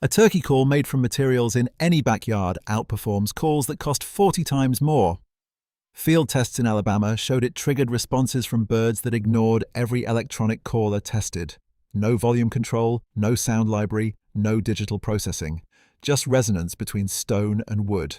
A turkey call made from materials in any backyard outperforms calls that cost 40 times more. Field tests in Alabama showed it triggered responses from birds that ignored every electronic caller tested. No volume control, no sound library, no digital processing. Just resonance between stone and wood.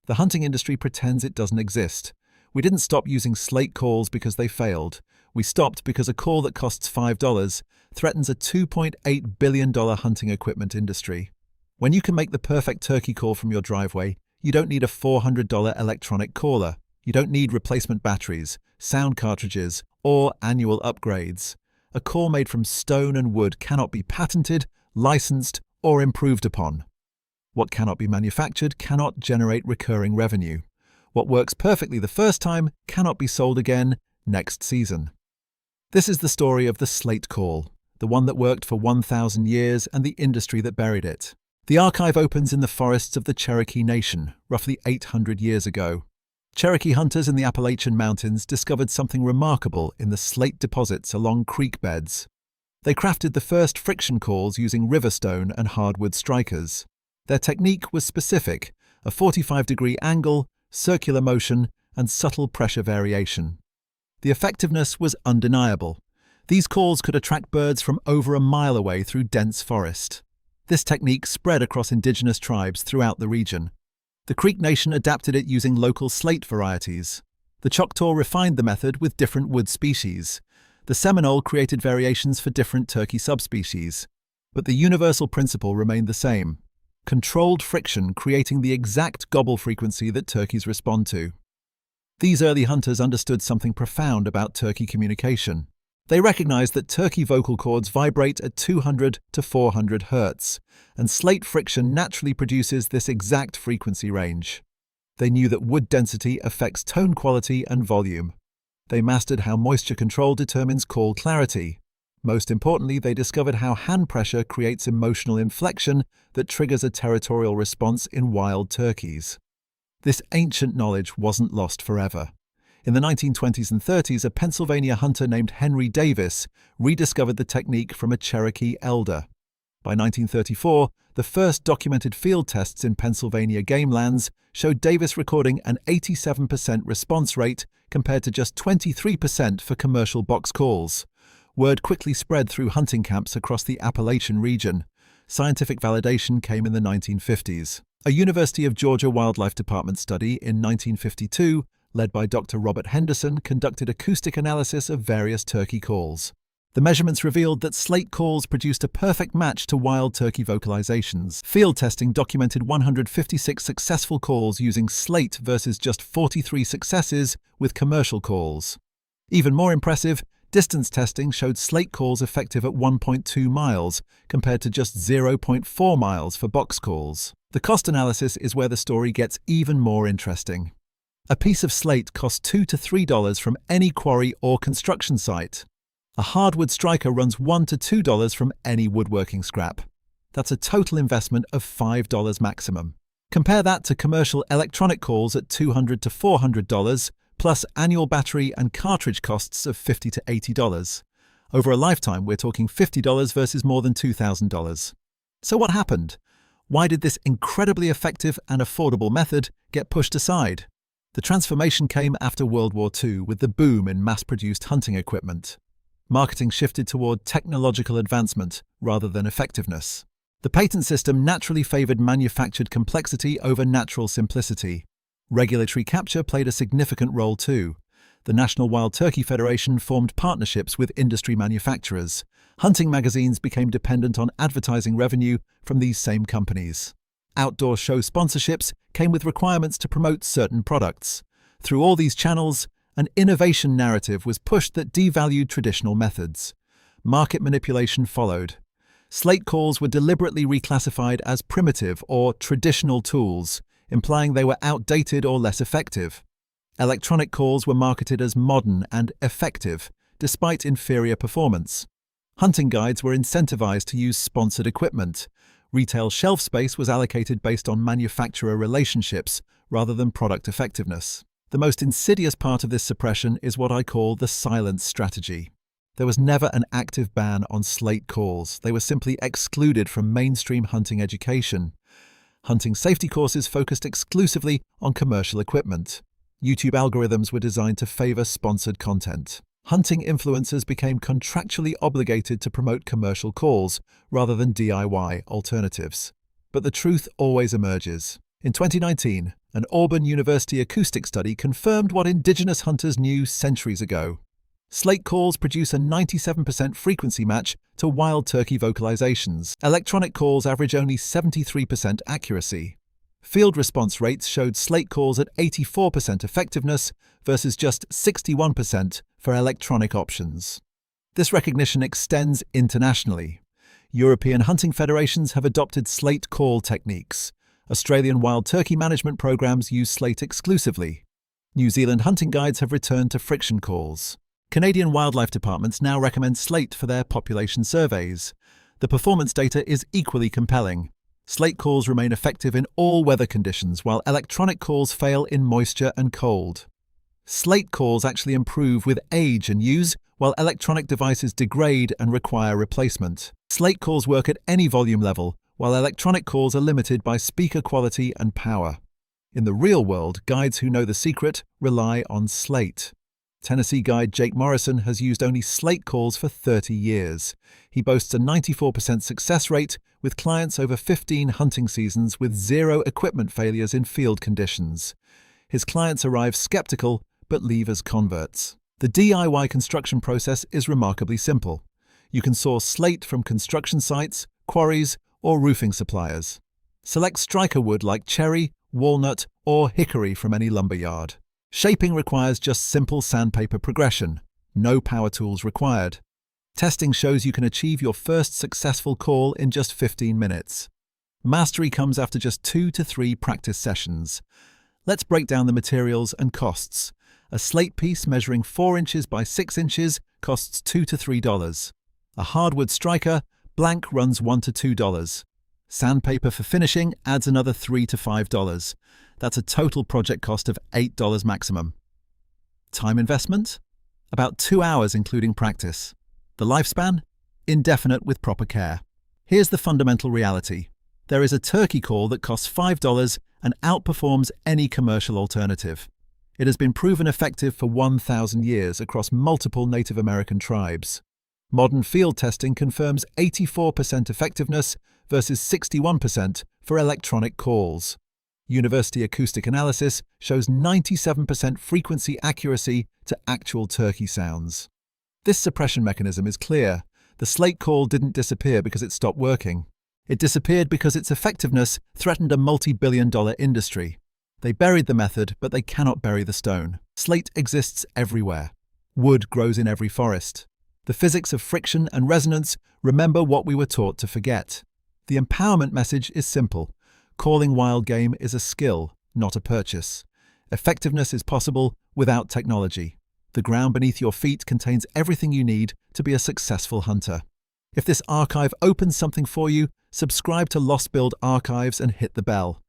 The hunting industry pretends it doesn't exist. We didn't stop using slate calls because they failed. We stopped because a call that costs $5 threatens a $2.8 billion hunting equipment industry. When you can make the perfect turkey call from your driveway, you don't need a $400 electronic caller. You don't need replacement batteries, sound cartridges, or annual upgrades. A call made from stone and wood cannot be patented, licensed, or improved upon. What cannot be manufactured cannot generate recurring revenue. What works perfectly the first time cannot be sold again next season. This is the story of the slate call, the one that worked for 1,000 years and the industry that buried it. The archive opens in the forests of the Cherokee Nation, roughly 800 years ago. Cherokee hunters in the Appalachian Mountains discovered something remarkable in the slate deposits along creek beds. They crafted the first friction calls using river stone and hardwood strikers. Their technique was specific: a 45-degree angle, circular motion, and subtle pressure variation. The effectiveness was undeniable. These calls could attract birds from over a mile away through dense forest. This technique spread across indigenous tribes throughout the region. The Creek Nation adapted it using local slate varieties. The Choctaw refined the method with different wood species. The Seminole created variations for different turkey subspecies. But the universal principle remained the same: controlled friction creating the exact gobble frequency that turkeys respond to. These early hunters understood something profound about turkey communication. They recognized that turkey vocal cords vibrate at 200 to 400 Hz, and slate friction naturally produces this exact frequency range. They knew that wood density affects tone quality and volume. They mastered how moisture control determines call clarity. Most importantly, they discovered how hand pressure creates emotional inflection that triggers a territorial response in wild turkeys. This ancient knowledge wasn't lost forever. In the 1920s and 30s, a Pennsylvania hunter named Henry Davis rediscovered the technique from a Cherokee elder. By 1934, the first documented field tests in Pennsylvania game lands showed Davis recording an 87% response rate compared to just 23% for commercial box calls. Word quickly spread through hunting camps across the Appalachian region. Scientific validation came in the 1950s. A University of Georgia Wildlife Department study in 1952, led by Dr. Robert Henderson, conducted acoustic analysis of various turkey calls. The measurements revealed that slate calls produced a perfect match to wild turkey vocalizations. Field testing documented 156 successful calls using slate versus just 43 successes with commercial calls. Even more impressive, distance testing showed slate calls effective at 1.2 miles, compared to just 0.4 miles for box calls. The cost analysis is where the story gets even more interesting. A piece of slate costs $2 to $3 from any quarry or construction site. A hardwood striker runs $1 to $2 from any woodworking scrap. That's a total investment of $5 maximum. Compare that to commercial electronic calls at $200 to $400, plus annual battery and cartridge costs of $50 to $80. Over a lifetime, we're talking $50 versus more than $2,000. So what happened? Why did this incredibly effective and affordable method get pushed aside? The transformation came after World War II with the boom in mass-produced hunting equipment. Marketing shifted toward technological advancement rather than effectiveness. The patent system naturally favored manufactured complexity over natural simplicity. Regulatory capture played a significant role too. The National Wild Turkey Federation formed partnerships with industry manufacturers. Hunting magazines became dependent on advertising revenue from these same companies. Outdoor show sponsorships came with requirements to promote certain products. Through all these channels, an innovation narrative was pushed that devalued traditional methods. Market manipulation followed. Slate calls were deliberately reclassified as primitive or traditional tools, implying they were outdated or less effective. Electronic calls were marketed as modern and effective, despite inferior performance. Hunting guides were incentivized to use sponsored equipment. Retail shelf space was allocated based on manufacturer relationships rather than product effectiveness. The most insidious part of this suppression is what I call the silence strategy. There was never an active ban on slate calls. They were simply excluded from mainstream hunting education. Hunting safety courses focused exclusively on commercial equipment. YouTube algorithms were designed to favor sponsored content. Hunting influencers became contractually obligated to promote commercial calls rather than DIY alternatives. But the truth always emerges. In 2019, an Auburn University acoustic study confirmed what indigenous hunters knew centuries ago. Slate calls produce a 97% frequency match to wild turkey vocalizations. Electronic calls average only 73% accuracy. Field response rates showed slate calls at 84% effectiveness versus just 61% for electronic options. This recognition extends internationally. European hunting federations have adopted slate call techniques. Australian wild turkey management programs use slate exclusively. New Zealand hunting guides have returned to friction calls. Canadian wildlife departments now recommend slate for their population surveys. The performance data is equally compelling. Slate calls remain effective in all weather conditions, while electronic calls fail in moisture and cold. Slate calls actually improve with age and use, while electronic devices degrade and require replacement. Slate calls work at any volume level, while electronic calls are limited by speaker quality and power. In the real world, guides who know the secret rely on slate. Tennessee guide Jake Morrison has used only slate calls for 30 years. He boasts a 94% success rate with clients over 15 hunting seasons with 0 equipment failures in field conditions. His clients arrive skeptical but leave as converts. The DIY construction process is remarkably simple. You can source slate from construction sites, quarries, or roofing suppliers. Select striker wood like cherry, walnut, or hickory from any lumberyard. Shaping requires just simple sandpaper progression. No power tools required. Testing shows you can achieve your first successful call in just 15 minutes. Mastery comes after just 2 to 3 practice sessions. Let's break down the materials and costs. A slate piece measuring 4 inches by 6 inches costs $2 to $3. A hardwood striker, blank, runs $1 to $2. Sandpaper for finishing adds another $3 to $5. That's a total project cost of $8 maximum. Time investment? About 2 hours including practice. The lifespan? Indefinite with proper care. Here's the fundamental reality. There is a turkey call that costs $5 and outperforms any commercial alternative. It has been proven effective for 1,000 years across multiple Native American tribes. Modern field testing confirms 84% effectiveness versus 61% for electronic calls. University acoustic analysis shows 97% frequency accuracy to actual turkey sounds. This suppression mechanism is clear. The slate call didn't disappear because it stopped working. It disappeared because its effectiveness threatened a multi-billion-dollar industry. They buried the method, but they cannot bury the stone. Slate exists everywhere. Wood grows in every forest. The physics of friction and resonance remember what we were taught to forget. The empowerment message is simple. Calling wild game is a skill, not a purchase. Effectiveness is possible without technology. The ground beneath your feet contains everything you need to be a successful hunter. If this archive opens something for you, subscribe to Lost Build Archives and hit the bell.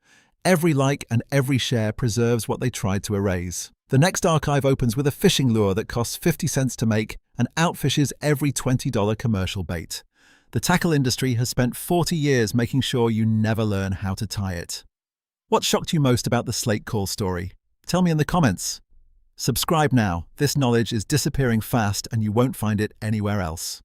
Every like and every share preserves what they tried to erase. The next archive opens with a fishing lure that costs 50 cents to make and outfishes every $20 commercial bait. The tackle industry has spent 40 years making sure you never learn how to tie it. What shocked you most about the slate call story? Tell me in the comments. Subscribe now. This knowledge is disappearing fast and you won't find it anywhere else.